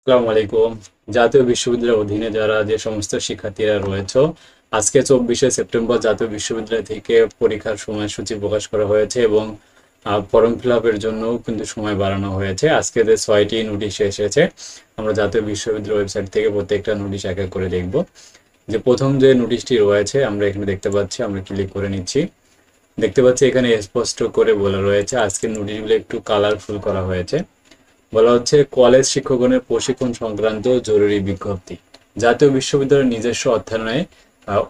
আসসালামু আলাইকুম। জাতীয় বিশ্ববিদ্যালয়ের অধীনে যারা যে সমস্ত শিক্ষার্থীরা রয়েছে, আজকে 24শে সেপ্টেম্বর জাতীয় বিশ্ববিদ্যালয় থেকে পরীক্ষার সময়সূচি প্রকাশ করা হয়েছে এবং ফর্ম ফিল আপের জন্যও কিন্তু সময় বাড়ানো হয়েছে। আজকে যে 6টি নোটিশ এসেছে, আমরা জাতীয় বিশ্ববিদ্যালয় ওয়েবসাইট থেকে প্রত্যেকটা নোটিশ এক এক করে দেখব। যে প্রথম যে নোটিশটি রয়েছে আমরা এখানে দেখতে পাচ্ছি, আমরা ক্লিক করে নিচ্ছি। দেখতে পাচ্ছি এখানে স্পষ্ট করে বলা রয়েছে, আজকের নোটিশগুলো একটু কালারফুল করা হয়েছে। বলা হচ্ছে কলেজ শিক্ষকগণের প্রশিক্ষণ সংক্রান্ত জরুরি বিজ্ঞপ্তি। জাতীয় বিশ্ববিদ্যালয়ের নিজস্ব অধ্যয়নে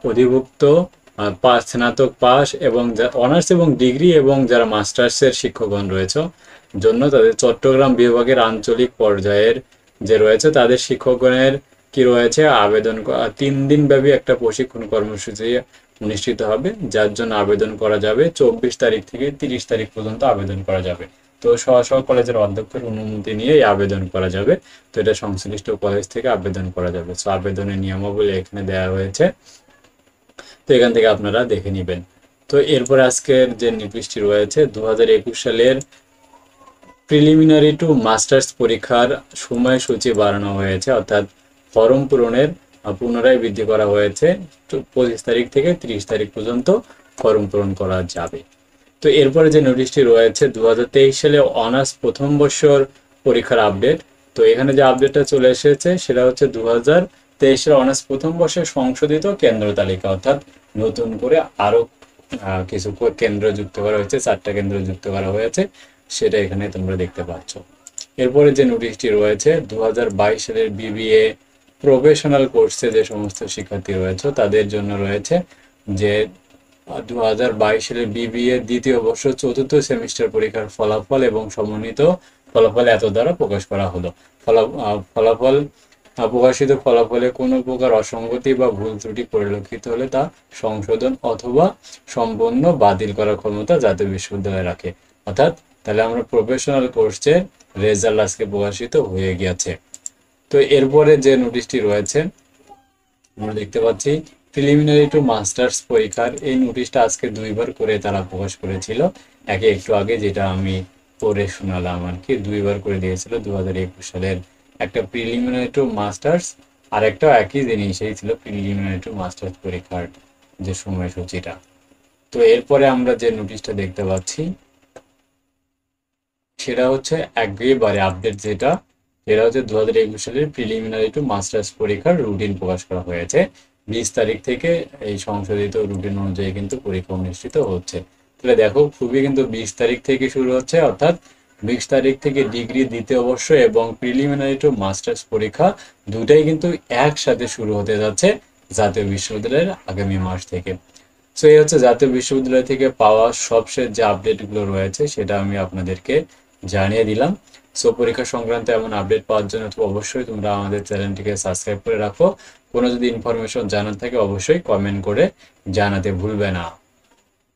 অধিভুক্ত স্নাতক পাস এবং অনার্স এবং ডিগ্রি এবং যারা মাস্টার্সের শিক্ষকগণ রয়েছে জন্য তাদের চট্টগ্রাম বিভাগের আঞ্চলিক পর্যায়ের যে রয়েছে তাদের শিক্ষকগণের কি রয়েছে আবেদন 3 দিন ব্যাপী একটা প্রশিক্ষণ কর্মসূচি অনুষ্ঠিত হবে, যার জন্য আবেদন করা যাবে 24 তারিখ থেকে 30 তারিখ পর্যন্ত আবেদন করা যাবে। তো স্ব কলেজের অধ্যক্ষের অনুমতি নিয়ে আবেদন করা যাবে। তো এটা সংশ্লিষ্ট কলেজ থেকে আবেদন করা যাবে। তো আবেদনের নিয়মাবলী এখানে দেওয়া হয়েছে, তো এখান থেকে আপনারা দেখে নেবেন। তো এরপর আজকের যে নির্দিষ্টটি রয়েছে 2021 সালের প্রিলিমিনারি টু মাস্টার্স পরীক্ষার সময়সূচি বাড়ানো হয়েছে, অর্থাৎ ফর্ম পূরণের পুনরায় বৃদ্ধি করা হয়েছে। 25 তারিখ থেকে 30 তারিখ পর্যন্ত ফর্ম পূরণ করা যাবে। তো এরপরে যে নোটিশটি রয়েছে 2023 সালে অনার্স প্রথম বর্ষর পরীক্ষার আপডেট। তো এখানে যে আপডেটটা চলে এসেছে সেটা হচ্ছে 2023 সালে অনার্স প্রথম বর্ষের সংশোধিত কেন্দ্র তালিকা, অর্থাৎ নতুন করে আরো কিছু কেন্দ্র যুক্ত করা হয়েছে, 4টা কেন্দ্র যুক্ত করা হয়েছে, সেটা এখানে তোমরা দেখতে পাচ্ছ। এরপরে যে নোটিশটি রয়েছে 2022 সালের বিবিএ প্রফেশনাল কোর্সে যে সমস্ত শিক্ষার্থী রয়েছে তাদের জন্য রয়েছে যে 2022 সালের বিবিএ দ্বিতীয় বর্ষ চতুর্থ সেমিস্টার পরীক্ষার ফলাফল এবং সমন্বিত ফলাফল এত দ্বারা প্রকাশ করা হলো। ফলাফল প্রকাশিত ফলাফলে কোনো প্রকার অসঙ্গতি বা ভুল ত্রুটি পরিলক্ষিত হলে তা সংশোধন অথবা সম্পূর্ণ বাতিল করার ক্ষমতা জাতীয় বিশ্ববিদ্যালয় রাখে। অর্থাৎ তাহলে আমরা প্রফেশনাল কোর্সের রেজাল্ট আজকে প্রকাশিত হয়ে গিয়েছে। তো এরপরে যে নোটিশটি রয়েছে আমরা দেখতে পাচ্ছি প্রিলিমিনারি টু মাস্টার্স পরীক্ষার এই নোটিশটা আজকে 2বার করে তারা প্রকাশ করেছিল। একে একটু আগে যেটা আমি পড়ে শোনালাম আর কি, 2বার করে দিয়েছিল। 2021 সালের একটা প্রিলিমিনারি টু মাস্টার্স আর একটা একই জিনিসই ছিল, প্রিলিমিনারি টু মাস্টার্স পরীক্ষার যে সময়সূচিটা। তো এরপরে আমরা যে নোটিশটা দেখতে পাচ্ছি সেটা হচ্ছে একেবারে আপডেট যেটা, সেটা হচ্ছে 2021 সালের প্রিলিমিনারি টু মাস্টার্স পরীক্ষার রুটিন প্রকাশ করা হয়েছে। 20 তারিখ থেকে এই সংশোধিত রুটিন অনুযায়ী কিন্তু পরীক্ষা অনুষ্ঠিত হচ্ছে। তাহলে দেখো খুবই কিন্তু 20 তারিখ থেকে শুরু হচ্ছে, অর্থাৎ 20 তারিখ থেকে ডিগ্রি দ্বিতীয় বর্ষ এবং প্রিলিমিনারি টু মাস্টার্স পরীক্ষা দুটাই কিন্তু একসাথে শুরু হতে যাচ্ছে জাতীয় বিশ্ববিদ্যালয়ের আগামী মাস থেকে। সো এই হচ্ছে জাতীয় বিশ্ববিদ্যালয় থেকে পাওয়া সবশেষ যে আপডেটগুলো রয়েছে সেটা আমি আপনাদেরকে জানিয়ে দিলাম। সো পরীক্ষা সংক্রান্ত এমন আপডেট পাওয়ার জন্য তো অবশ্যই তোমরা আমাদের চ্যানেলটিকে সাবস্ক্রাইব করে রাখো। কোনো যদি ইনফরমেশন জানার থাকে অবশ্যই কমেন্ট করে জানাতে ভুলবে না।